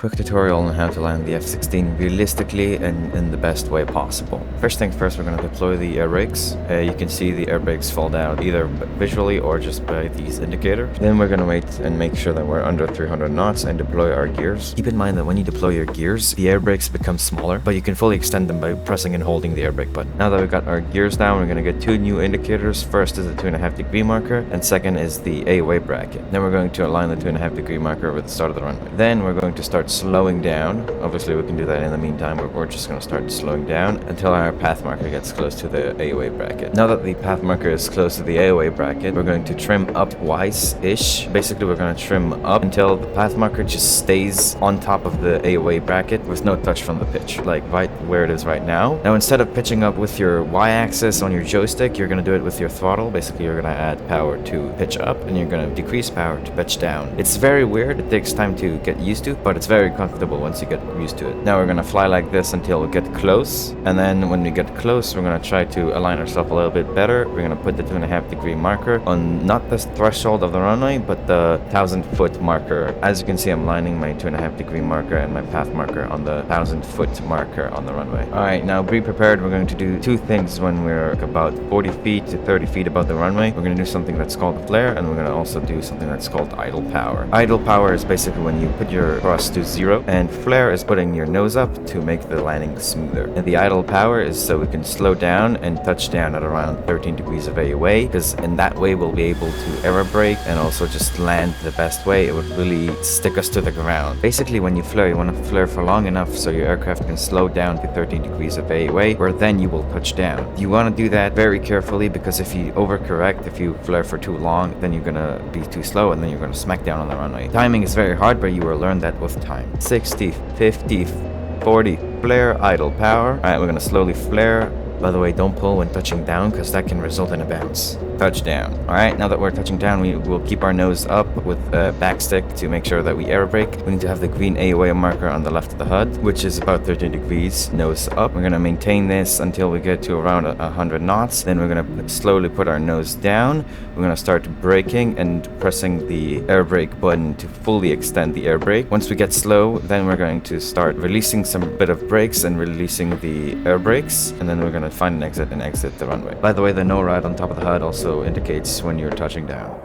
Quick tutorial on how to land the F-16 realistically and in the best way possible. First thing first, we're going to deploy the air brakes. You can see the air brakes fall down either visually or just by these indicators. Then we're going to wait and make sure that we're under 300 knots and deploy our gears. Keep in mind that when you deploy your gears, the air brakes become smaller, but you can fully extend them by pressing and holding the air brake button. Now that we've got our gears down, we're going to get two new indicators. First is the 2.5 degree marker, and second is the A-way bracket. Then we're going to align the 2.5 degree marker over the start of the runway. Then we're going to start slowing down. Obviously we can do that in the meantime, but we're just going to start slowing down until our path marker gets close to the A-way bracket. Now that the path marker is close to the A-way bracket, we're going to trim upwise-ish. Basically we're going to trim up until the path marker just stays on top of the A-way bracket with no touch from the pitch, like right where it is right now. Now instead of pitching up with your y-axis on your joystick, you're going to do it with your throttle. Basically you're going to add power to pitch up and you're going to decrease power to pitch down. It's very weird, it takes time to get used to, but it's very comfortable once you get used to it. Now we're going to fly like this until we get close, and then when we get close we're going to try to align ourselves a little bit better. We're going to put the 2.5 degree marker on not the threshold of the runway but the 1,000-foot marker. As you can see, I'm lining my 2.5 degree marker and my path marker on the 1,000-foot marker on the runway. Alright, now be prepared. We're going to do two things when we're about 40 feet to 30 feet above the runway. We're going to do something that's called flare, and we're going to also do something that's called idle power. Idle power is basically when you put your thrust to 0, and flare is putting your nose up to make the landing smoother. And the idle power is so we can slow down and touch down at around 13 degrees of AOA, because in that way we'll be able to air brake and also just land the best way. It would really stick us to the ground. Basically when you flare, you want to flare for long enough so your aircraft can slow down to 13 degrees of AOA, where then you will touch down. You want to do that very carefully, because if you overcorrect, if you flare for too long, then you're gonna be too slow and then you're gonna smack down on the runway. Timing is very hard, but you will learn that with time. 60, 50, 40, flare, idle power. Alright, we're gonna slowly flare. By the way, don't pull when touching down, because that can result in a bounce. Touchdown. Alright, now that we're touching down, we will keep our nose up with a backstick to make sure that we air brake. We need to have the green AOA marker on the left of the HUD, which is about 13 degrees, nose up. We're going to maintain this until we get to around 100 knots. Then we're going to slowly put our nose down. We're going to start braking and pressing the air brake button to fully extend the air brake. Once we get slow, then we're going to start releasing some bit of brakes and releasing the air brakes, and then we're going to find an exit and exit the runway. By the way, the NORAD on top of the HUD also indicates when you're touching down.